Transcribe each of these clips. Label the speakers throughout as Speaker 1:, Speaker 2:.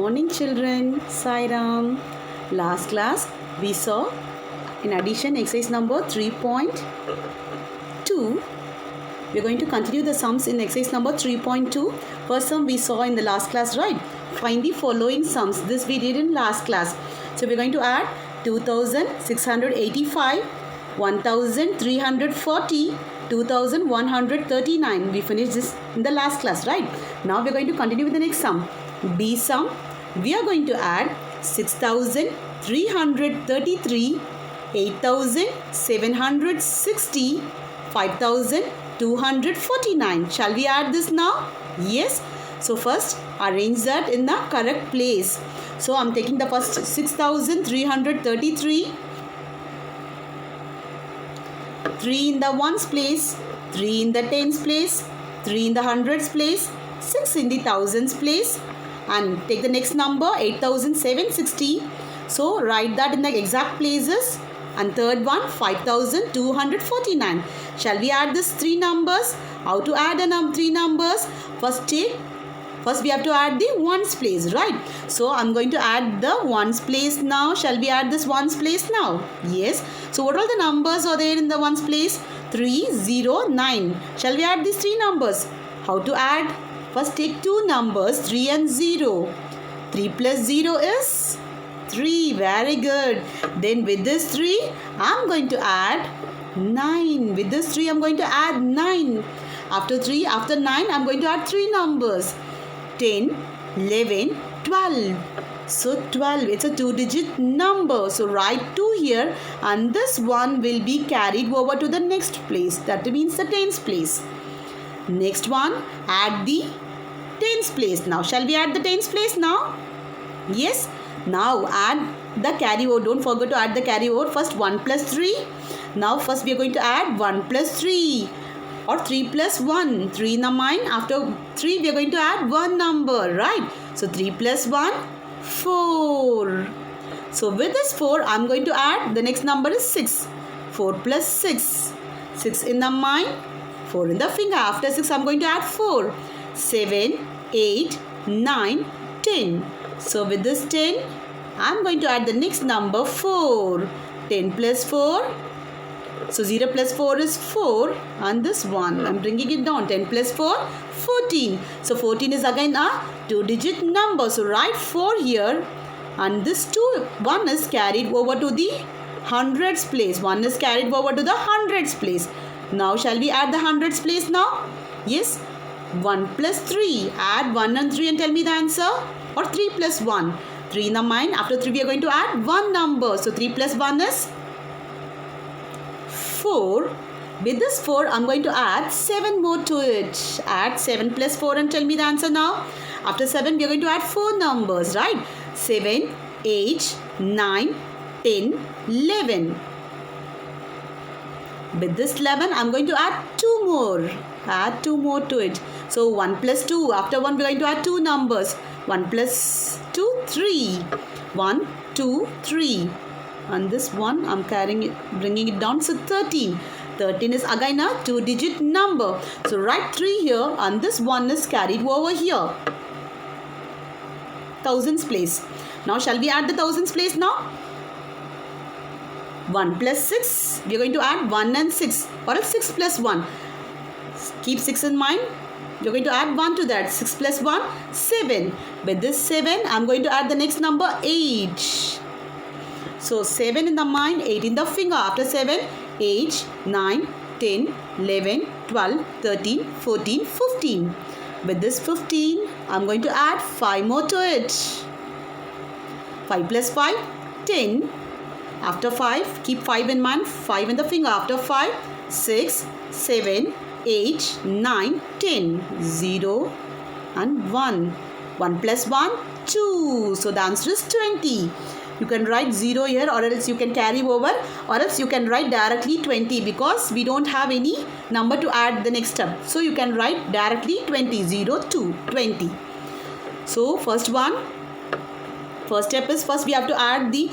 Speaker 1: morning children. Sai Ram. Last class we saw in addition exercise number 3.2. We are going to continue the sums in exercise number 3.2. First sum we saw in the last class, right? Find the following sums. This we did in last class. So we are going to add 2685, 1340, 2139. We finished this in the last class, right? Now we are going to continue with the next sum. B sum. We are going to add 6333, 8760, 5249. Shall we add this now? Yes. So first arrange that in the correct place. So I am taking the first 6333. 3 in the ones place, 3 in the tens place, 3 in the hundreds place, 6 in the thousands place, and take the next number 8760. So write that in the exact places, and third one 5249. Shall we add these three numbers? How to add three numbers? First we have to add the ones place, right? So I'm going to add the ones place now. Shall we add this ones place now? Yes. So what all the numbers are there in the ones place? 3, 0, 9. Shall we add these three numbers? How to add? First take two numbers, 3 and 0. 3 plus 0 is 3. Very good. Then with this 3, I'm going to add 9. With this 3, I'm going to add 9. After 9, I'm going to add three numbers. 10, 11, 12. So 12, it's a two-digit number. So write 2 here, and this one will be carried over to the next place. That means the tens place. Next one, add the tens place. Now shall we add the tens place now? Yes. Now add the carry over. Don't forget to add the carry over. First 1 plus 3. Now first we are going to add 1 plus 3. Or 3 plus 1. 3 in the mind. After 3 we are going to add one number, right? So 3 plus 1, 4. So with this 4 I am going to add the next number is 6. 4 plus 6. 6 in the mind, 4 in the finger. After 6 I am going to add 4. 7, 8, 9, 10. So with this 10 I am going to add the next number 4. 10 plus 4. So 0 plus 4 is 4, and this one I am bringing it down. 10 plus 4, 14. So 14 is again a two-digit number. So write 4 here, and this 1 is carried over to the hundreds place. 1 is carried over to the hundreds place. Now shall we add the hundreds place now? Yes. 1 plus 3. Add 1 and 3 and tell me the answer. Or 3 plus 1. 3 in the mind. After 3 we are going to add one number. So 3 plus 1 is 4. With this 4, I'm going to add 7 more to it. Add 7 plus 4 and tell me the answer now. After 7, we are going to add 4 numbers, right? 7, 8, 9, 10, 11. With this 11, I'm going to add 2 more. Add 2 more to it. So 1 plus 2. After 1, we are going to add 2 numbers. 1 plus 2, 3. 1, 2, 3. And this one I'm bringing it down. So 13. 13 is again a two-digit number. So write 3 here, and this one is carried over here. Thousands place. Now shall we add the thousands place now? 1 plus 6. We are going to add 1 and 6. Or else 6 plus 1. Keep 6 in mind. We are going to add 1 to that. 6 plus 1, 7. With this 7, I'm going to add the next number 8. So 7 in the mind, 8 in the finger. After 7, 8, 9, 10, 11, 12, 13, 14, 15. With this 15, I'm going to add 5 more to it. 5 plus 5, 10. After 5, keep 5 in mind, 5 in the finger. After 5, 6, 7, 8, 9, 10. 0 and 1. 1 plus 1, 2. So the answer is 20. You can write 0 here, or else you can carry over, or else you can write directly 20, because we don't have any number to add the next step. So you can write directly 20. 0 to 20. So first step is first we have to add the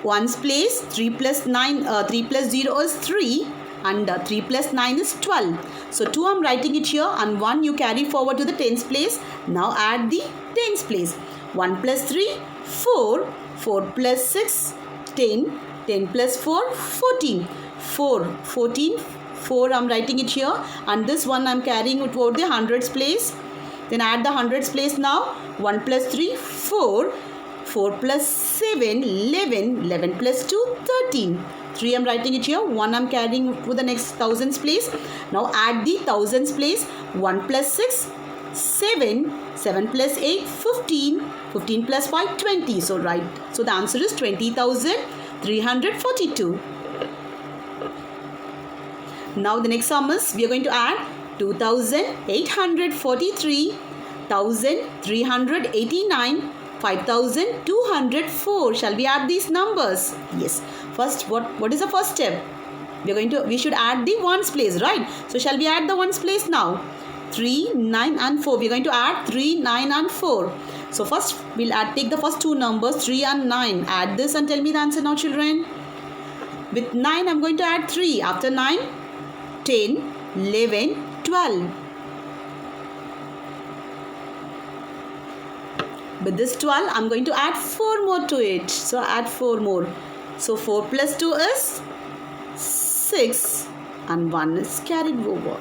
Speaker 1: ones place. 3 plus 9, 3 plus 0 is 3, and 3 plus 9 is 12. So 2 I'm writing it here, and 1 you carry forward to the tens place. Now add the tens place. 1 plus 3, 4. 4 plus 6, 10. 10 plus 4, 14. 4, 14. 4 I'm writing it here, and this one I'm carrying it over the hundreds place. Then add the hundreds place now. 1 plus 3, 4. 4 plus 7, 11. 11 plus 2, 13. 3 I'm writing it here. 1 I'm carrying to the next thousands place. Now add the thousands place. 1 plus 6, 7. 7 plus 8, 15. 15 plus 5, 20. So right. So the answer is 20,342. Now the next sum is, we are going to add 2,843, 1,389, 5,204. Shall we add these numbers? Yes. First, what is the first step? We should add the ones place, right? So shall we add the ones place now? 3, 9 and 4. We are going to add 3, 9 and 4. So first we'll take the first two numbers, 3 and 9. Add this and tell me the answer now, children. With 9 I'm going to add 3. After 9, 10, 11, 12. With this 12, I'm going to add 4 more to it. So add 4 more. So 4 plus 2 is 6 and 1 is carried over.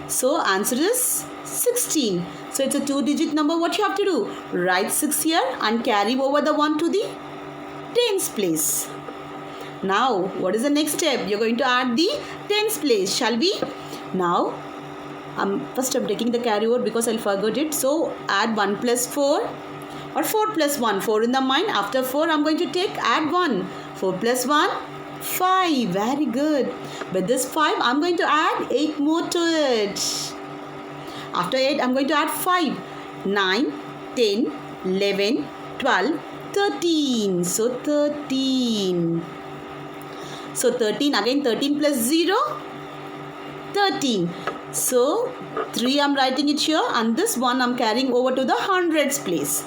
Speaker 1: So answer is 16. So it's a 2-digit number. What you have to do? Write 6 here and carry over the 1 to the tens place. Now, what is the next step? You're going to add the tens place. Shall we? Now, first I'm taking the carry over because I'll forget it. So, add 1 plus 4 or 4 plus 1. 4 in the mind. After 4, I'm going to add 1. 4 plus 1, 5. Very good. With this 5, I'm going to add 8 more to it. After 8, I'm going to add 5. 9, 10, 11, 12, 13. So, 13. So 13, again 13 plus 0, 13. So 3 I'm writing it here, and this 1 I'm carrying over to the hundreds place.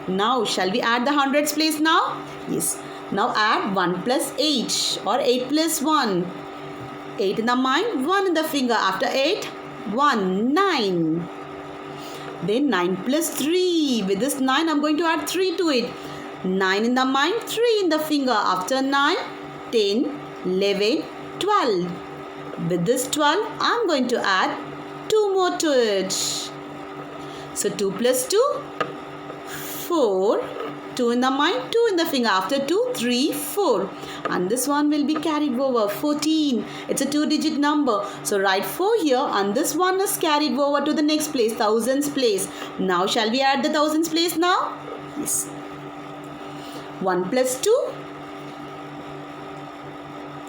Speaker 1: Now shall we add the hundreds place now? Yes. Now add 1 plus 8 or 8 plus 1. 8 in the mind, 1 in the finger. After 8, 1, 9. Then 9 plus 3. With this 9 I'm going to add 3 to it. 9 in the mind, 3 in the finger. After 9, 10, 11, 12. With this 12, I'm going to add 2 more to it. So 2 plus 2, 4. 2 in the mind, 2 in the finger. After 2, 3, 4. And this one will be carried over. 14. It's a 2-digit number. So write 4 here, and this one is carried over to the next place, thousands place. Now shall we add the thousands place now? Yes. 1 plus 2.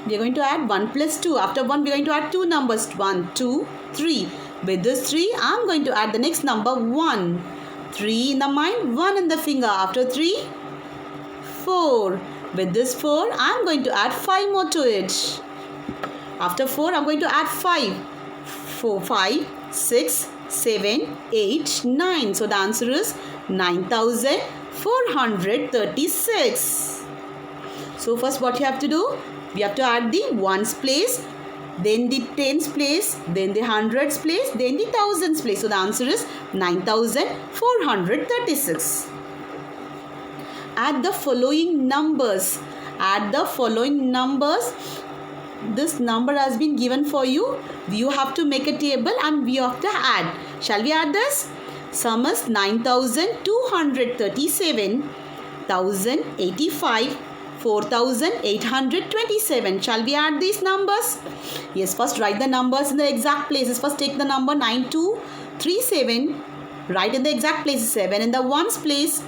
Speaker 1: We are going to add 1 plus 2. After 1, we are going to add 2 numbers. 1, 2, 3. With this 3, I am going to add the next number 1. 3 in the mind, 1 in the finger. After 3, 4. With this 4, I am going to add 5 more to it. After 4, I am going to add 5. 4, 5, 6, 7, 8, 9. So the answer is 9,436. So first what you have to do? We have to add the ones place, then the tens place, then the hundreds place, then the thousands place. So the answer is 9,436. Add the following numbers. Add the following numbers. This number has been given for you. You have to make a table and we have to add. Shall we add this? Sum is 9,237, 1,085, 4,827. Shall we add these numbers? Yes, first write the numbers in the exact places. First take the number 9237. Write in the exact places. 7 in the ones place,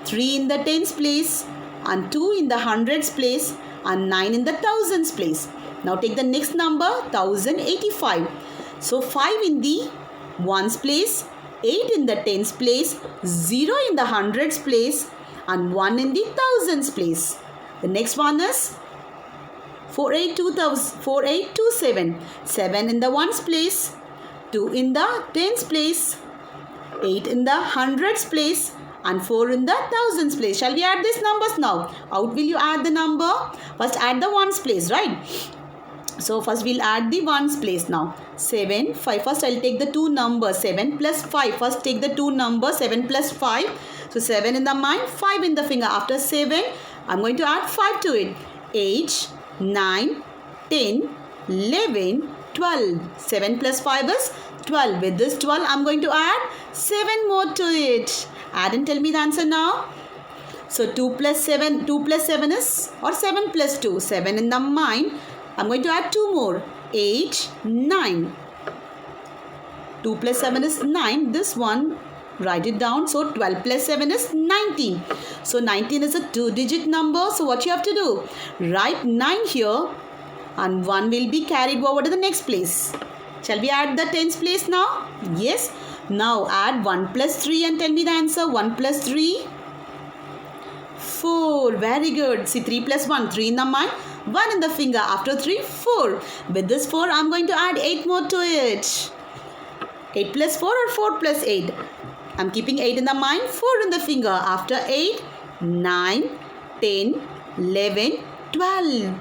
Speaker 1: 3 in the tens place, and 2 in the hundreds place, and 9 in the thousands place. Now take the next number, 1,085. So 5 in the ones place, 8 in the tens place, 0 in the hundreds place, and 1 in the thousands place. The next one is 4827. 7 in the ones place, 2 in the tens place, 8 in the hundreds place, and 4 in the thousands place. Shall we add these numbers now? How will you add the number? First add the ones place, right? So first we'll add the ones place now. 7, 5. First I'll take the two numbers. 7 plus 5. First take the two numbers. 7 plus 5. So 7 in the mind, 5 in the finger. After 7, I'm going to add 5 to it. 8, 9, 10, 11, 12. 7 plus 5 is 12. With this 12, I'm going to add 7 more to it. Add and tell me the answer now. So 2 plus 7 is, or 7 plus 2. 7 in the mind. I'm going to add 2 more. 8, 9. 2 plus 7 is 9. This one, write it down. So 12 plus 7 is 19. So 19 is a 2-digit number. So what you have to do? Write 9 here and 1 will be carried over to the next place. Shall we add the tens place now? Yes. Now add 1 plus 3 and tell me the answer. 1 plus 3. 4. Very good. See, 3 plus 1. 3 in the mind. 1 in the finger. After 3, 4. With this 4, I'm going to add 8 more to it. 8 plus 4 or 4 plus 8? I'm keeping 8 in the mind, 4 in the finger. After 8, 9, 10, 11, 12.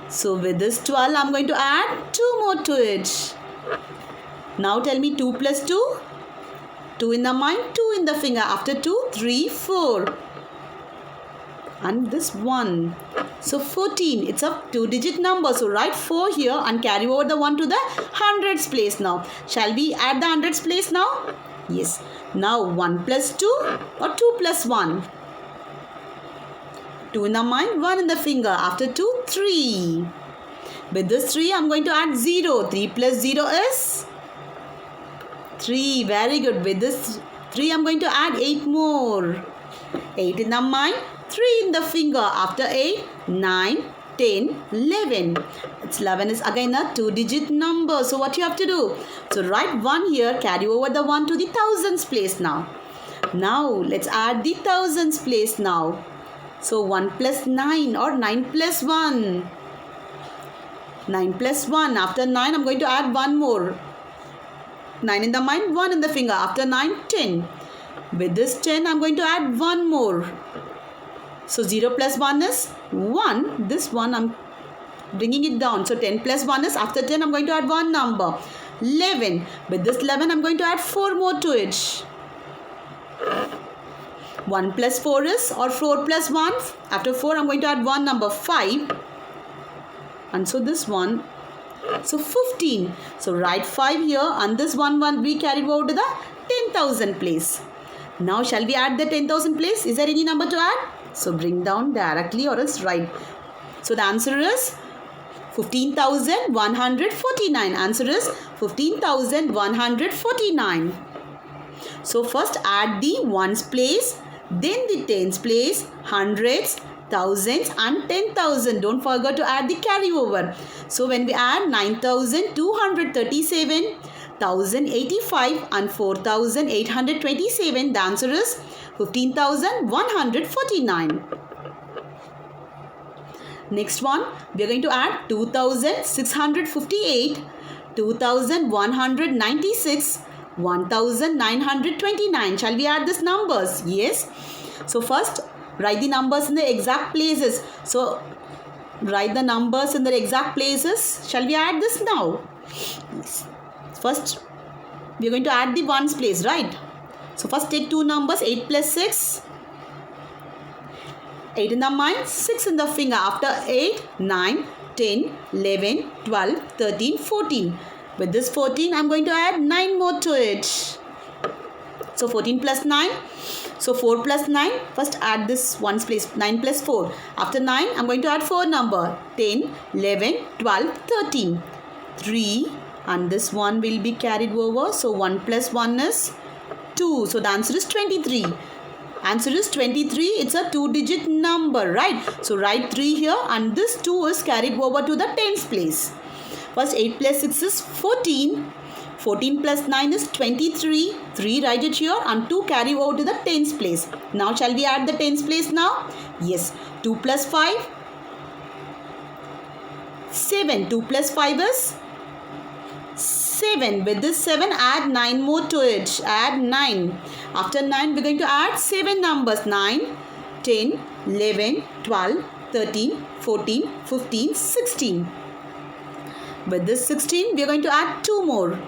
Speaker 1: So with this 12, I'm going to add 2 more to it. Now tell me 2 plus 2? 2 in the mind, 2 in the finger. After 2, 3, 4. And this 1. So 14. It's a 2-digit number. So write 4 here and carry over the 1 to the hundreds place now. Shall we add the hundreds place now? Yes. Now 1 plus 2 or 2 plus 1? 2 in the mind, 1 in the finger. After 2, 3. With this 3, I'm going to add 0. 3 plus 0 is 3. Very good. With this 3, I'm going to add 8 more. 8 in the mind, 3 in the finger. After 8, 9, 10, 11. It's 11 is again a 2-digit number. So what you have to do? So write 1 here, carry over the 1 to the thousands place now. Now let's add the thousands place now. So 1 plus 9 or 9 plus 1. 9 plus 1. After 9, I'm going to add 1 more. 9 in the mind, 1 in the finger. After 9, 10. With this 10, I'm going to add 1 more. So 0 plus 1 is 1. This one I'm bringing it down. So 10 plus 1 is, after 10, I'm going to add 1 number. 11. With this 11, I'm going to add 4 more to it. 1 plus 4 is, or 4 plus 1. After 4, I'm going to add 1 number, 5. And so this one. So 15. So write 5 here and this one we carry over to the 10,000 place. Now shall we add the 10,000 place? Is there any number to add? So bring down directly or else write. So the answer is 15,149. Answer is 15,149. So first add the ones place, then the tens place, hundreds, thousands and 10,000. Don't forget to add the carryover. So when we add 9,237, 1,085 and 4,827, the answer is 15,149. Next one, we are going to add 2,658, 2,196, 1,929. Shall we add these numbers? Yes. So first, write the numbers in the exact places. So write the numbers in the exact places. Shall we add this now? Yes. First, we are going to add the ones place, right? So first take two numbers, 8 plus 6. 8 in the mind, 6 in the finger. After 8, 9, 10, 11, 12, 13, 14. With this 14, I am going to add 9 more to it. So 14 plus 9. So 4 plus 9. First add this ones place, 9 plus 4. After 9, I am going to add 4 number. 10, 11, 12, 13. 3 and this one will be carried over. So 1 plus 1 is 2. So the answer is 23. Answer is 23. It's a 2-digit number, right? So write 3 here and this 2 is carried over to the tens place. First 8 plus 6 is 14. 14 plus 9 is 23. 3 write it here and 2 carry over to the tens place. Now shall we add the tens place now? Yes. 2 plus 5. 7. 2 plus 5 is 7. With this 7, add 9 more to it. Add 9. After 9, we're going to add 7 numbers. 9, 10, 11, 12, 13, 14, 15, 16. With this 16, we are going to add 2 more.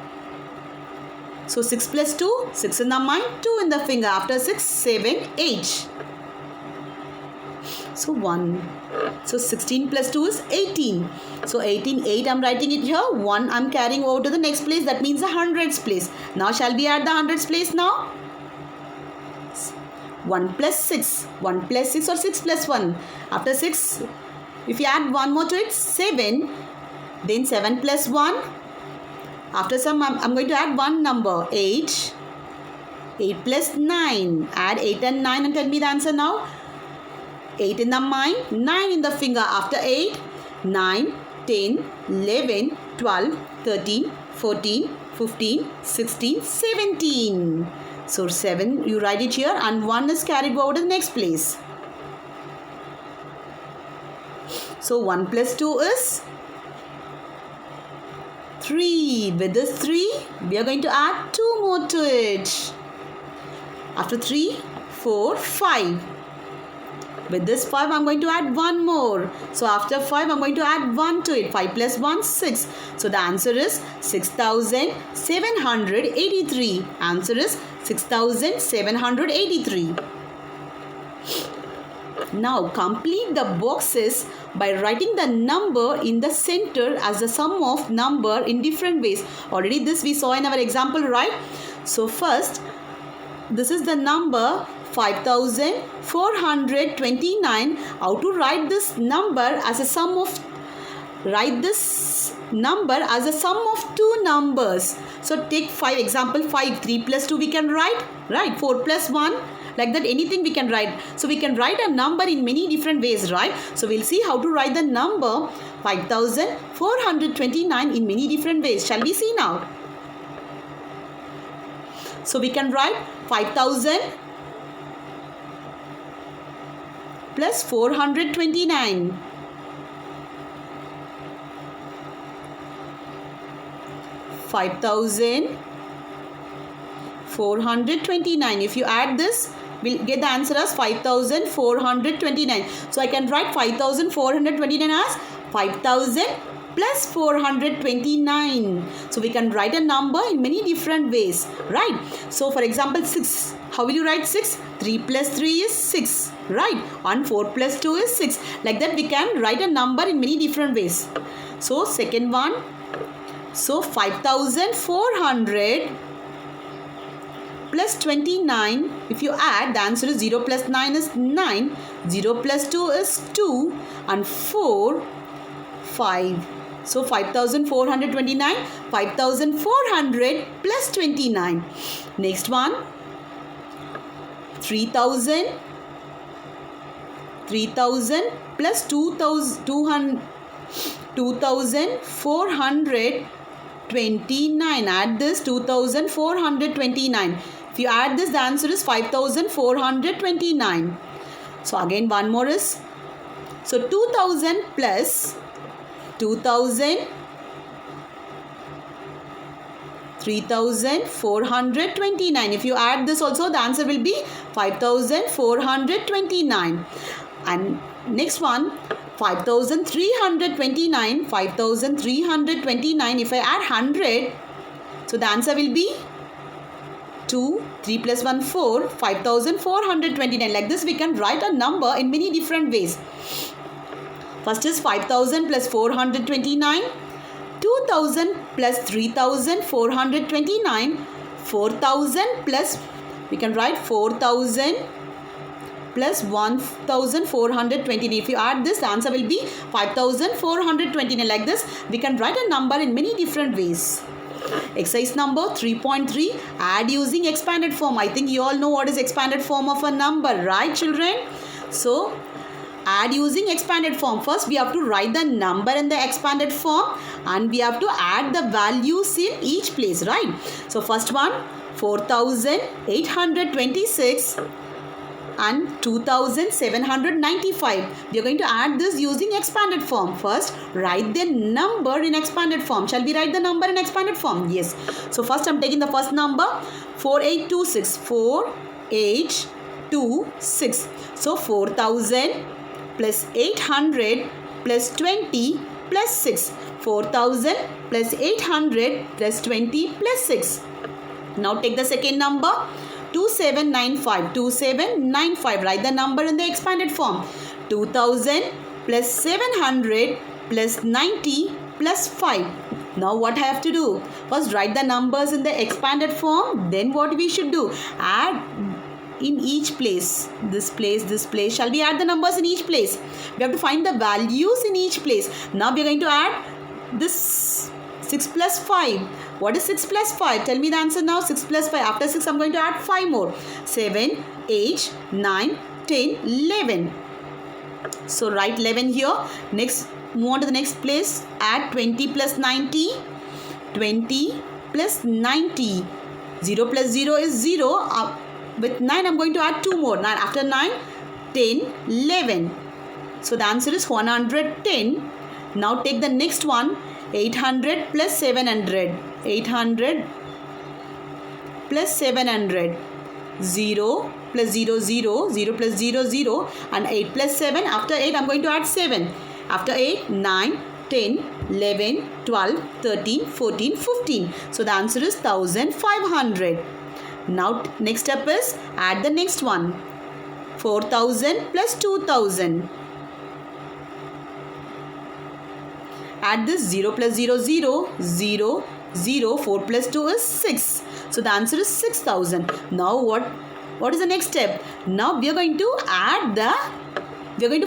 Speaker 1: So 6 plus 2, 6 in the mind, 2 in the finger. After 6, 7, 8. So 1. So 16 plus 2 is 18. So 18, 8 I am writing it here. 1 I am carrying over to the next place. That means the hundreds place. Now shall we add the hundreds place now? 1 plus 6. 1 plus 6 or 6 plus 1. After 6, if you add 1 more to it, 7. Then 7 plus 1. After some, I'm going to add one number, 8. 8 plus 9. Add 8 and 9 and tell me the answer now. 8 in the mind, 9 in the finger. After 8, 9, 10, 11, 12, 13, 14, 15, 16, 17. So 7, you write it here and 1 is carried over to the next place. So 1 plus 2 is 3. With this 3, we are going to add 2 more to it. After 3, 4, 5. With this 5, I am going to add 1 more. So after 5, I am going to add 1 to it. 5 plus 1, 6. So the answer is 6,783. Answer is 6,783. Now complete the boxes by writing the number in the center as the sum of number in different ways. Already this we saw in our example, right? So first, this is the number 5,429. How to write this number as a sum of, write this number as a sum of two numbers. So take 5, example 5, 3 plus 2 we can write, right? 4 plus 1, like that anything we can write. So we can write a number in many different ways, right? So we'll see how to write the number 5,429 in many different ways. Shall we see now? So we can write 5,000 plus 429. 5,429. If you add this, we'll get the answer as 5,429. So I can write 5,429 as 5,000 plus 429. So we can write a number in many different ways, right? So for example 6. How will you write 6? 3 plus 3 is 6, right? And 4 plus 2 is 6. Like that we can write a number in many different ways. So second one. So 5,400 plus 29. If you add, the answer is 0 plus 9 is 9. 0 plus 2 is 2. And 4, 5. So 5,429. 5,400 plus 29. Next one. 3,000 plus 2,429. Add this 2,429. If you add this, the answer is 5,429. So again one more is, so 2,000 plus 2,000, 3,429. If you add this also, the answer will be 5,429. And next one, 5,329. 5,329. If I add 100, so the answer will be 2, 3 plus 1, 4, 5,429. Like this we can write a number in many different ways. First is 5,000 plus 429. 2,000 plus 3,429, 4,000 plus, we can write 4,000 plus 1,429. If you add this, the answer will be 5,429. Like this, we can write a number in many different ways. Exercise number 3.3, add using expanded form. I think you all know what is expanded form of a number, right children? So, add using expanded form. First, we have to write the number in the expanded form and we have to add the values in each place, right? So, first one, 4,826 and 2,795. We are going to add this using expanded form. First, write the number in expanded form. Shall we write the number in expanded form? Yes. So, first I am taking the first number, 4826. 4826. So, 4,000 plus 800 plus 20 plus 6. 4000 plus 800 plus 20 plus 6. Now take the second number 2795. 2795. Write the number in the expanded form. 2000 plus 700 plus 90 plus 5. Now what I have to do? First write the numbers in the expanded form. Then what we should do? Add in each place. This place, this place. Shall we add the numbers in each place? We have to find the values in each place. Now we are going to add this 6 plus 5. What is 6 plus 5? Tell me the answer now. 6 plus 5. After 6 I am going to add 5 more. 7, 8, 9, 10, 11. So write 11 here. Next, move on to the next place. Add 20 plus 90. 20 plus 90. 0 plus 0 is 0. With 9 I am going to add 2 more. 9 after 9, 10, 11. So the answer is 110. Now take the next one. 800 plus 700. 800 plus 700. 0 plus 0, 0. 0 plus 0, 0. And 8 plus 7. After 8 I am going to add 7. After 8, 9, 10, 11, 12, 13, 14, 15. So the answer is 1500. Now next step is add the next one. 4000 plus 2000. Add this 0 plus 0, 0, 0, 0. 4 plus 2 is 6. So the answer is 6000. Now what is the next step? Now we are going to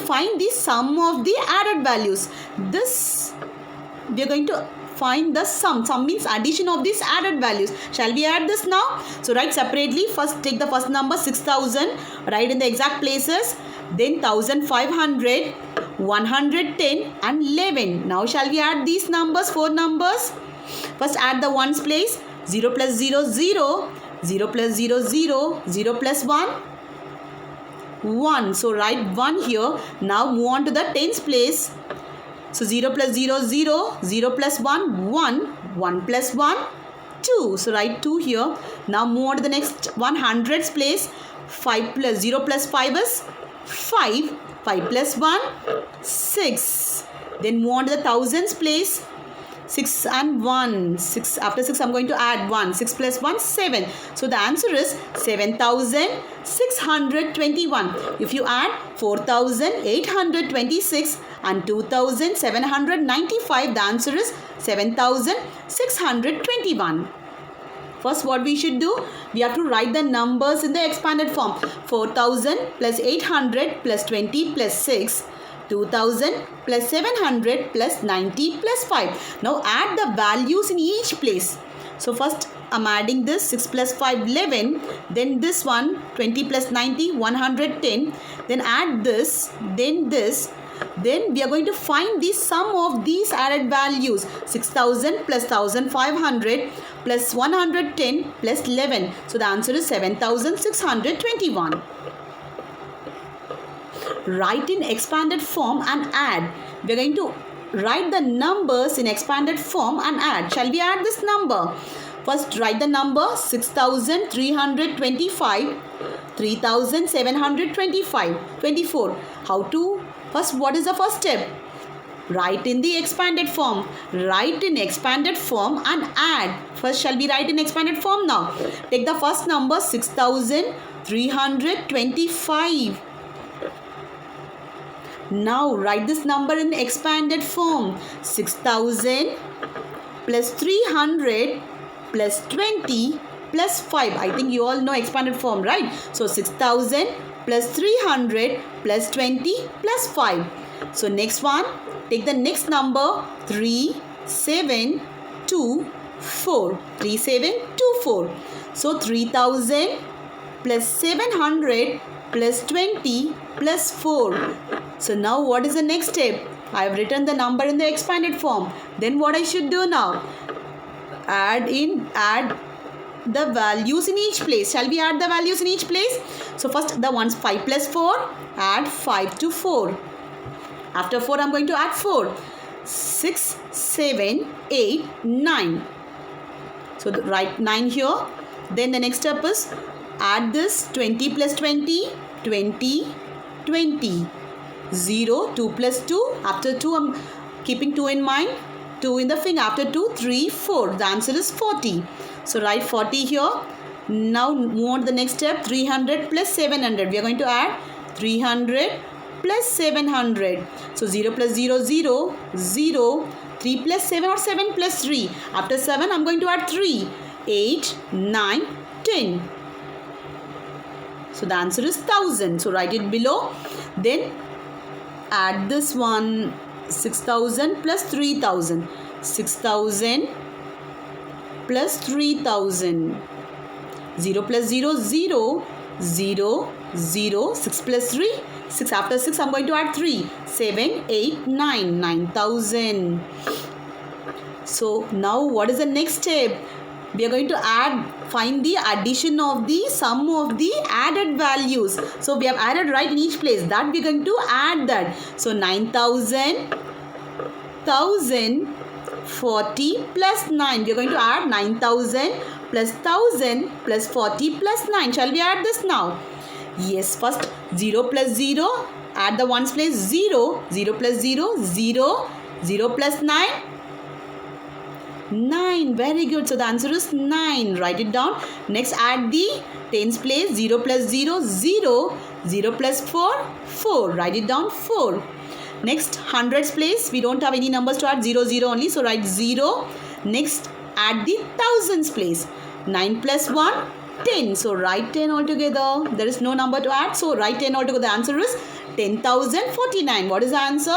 Speaker 1: find the sum of the added values. We are going to find the sum. Sum means addition of these added values. Shall we add this now? So write separately. First take the first number 6000. Write in the exact places. Then 1500, 110 and 11. Now shall we add these numbers, 4 numbers? First add the ones place. 0 plus 0, 0. 0 plus 0, 0. 0 plus 1, 1. So write 1 here. Now move on to the tens place. So 0 plus 0, 0. 0 plus 1, 1. 1 plus 1, 2. So write 2 here. Now move on to the next 100s place. 5 plus 0 plus 5 is 5. 5 plus 1, 6. Then move on to the thousands place. 6 and 1. 6. After 6 I am going to add 1. 6 plus 1, 7. So the answer is 7621. If you add 4826 and 2795, the answer is 7621. First what we should do? We have to write the numbers in the expanded form. 4000 plus 800 plus 20 plus 6. 2000 plus 700 plus 90 plus 5. Now add the values in each place. So first I am adding this 6 plus 5, 11. Then this one 20 plus 90, 110. Then add this. Then this. Then we are going to find the sum of these added values. 6000 plus 1500 plus 110 plus 11. So the answer is 7621. Write in expanded form and add. We are going to write the numbers in expanded form and add. Shall we add this number? First write the number 6325, 3725, 24. How to? First, what is the first step? Write in the expanded form. Write in expanded form and add. First, shall we write in expanded form now? Take the first number 6325. Now write this number in expanded form. 6000 plus 300 plus 20 plus 5. I think you all know expanded form, right? So 6000 plus 300 plus 20 plus 5. So next one, take the next number 3724. 3724. So 3000 plus 700 plus 20 plus 4. So now what is the next step? I have written the number in the expanded form. Then what I should do now? Add the values in each place. Shall we add the values in each place? So first the ones 5 plus 4. Add 5 to 4. After 4 I am going to add 4. 6, 7, 8, 9. So write 9 here. Then the next step is add this 20 plus 20. 20, 20. 0, 2 plus 2. After 2 keeping 2 in mind, 2 in the finger. After 2, 3, 4. The answer is 40. So write 40 here. Now move on to the next step. 300 plus 700. We are going to add 300 plus 700. So 0 plus 0, 0, 0. 3 plus 7 or 7 plus 3. After 7, I am going to add 3. 8, 9, 10. So the answer is 1000. So write it below. Then add this one. 6000 plus 3000. 6000 plus 3000. 0 plus 0, 0. 0, 0. 6 plus 3. 6. After 6, I am going to add 3. 7, 8, 9. 9000. So now what is the next step? We are going to find the addition of the sum of the added values. So we have added right in each place. That we are going to add that. So 9000, 1000, 40 plus 9. We are going to add 9000 plus 1000 plus 40 plus 9. Shall we add this now? Yes, first 0 plus 0. Add the ones place 0. 0 plus 0, 0. 0 plus 9. 9. Very good. So the answer is 9. Write it down. Next add the tens place. 0 plus 0, 0. 0 plus 4, 4. Write it down 4. Next hundreds place. We don't have any numbers to add. 0, 0 only. So write 0. Next add the thousands place. 9 plus 1, 10. So write 10 altogether. There is no number to add. So write 10 altogether. The answer is 10,049. What is the answer?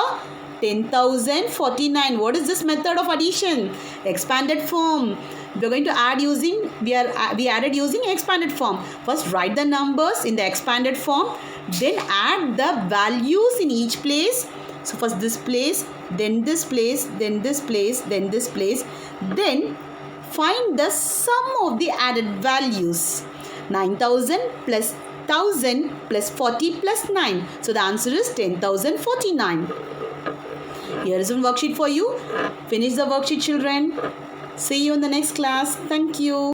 Speaker 1: 10,049. What is this method of addition? Expanded form. We are going to add using, we added using expanded form. First write the numbers in the expanded form. Then add the values in each place. So first this place, then this place, then this place, then this place. Then find the sum of the added values. 9,000 plus 1,000 plus 40 plus 9. So the answer is 10,049. Here is one worksheet for you. Finish the worksheet, children. See you in the next class. Thank you.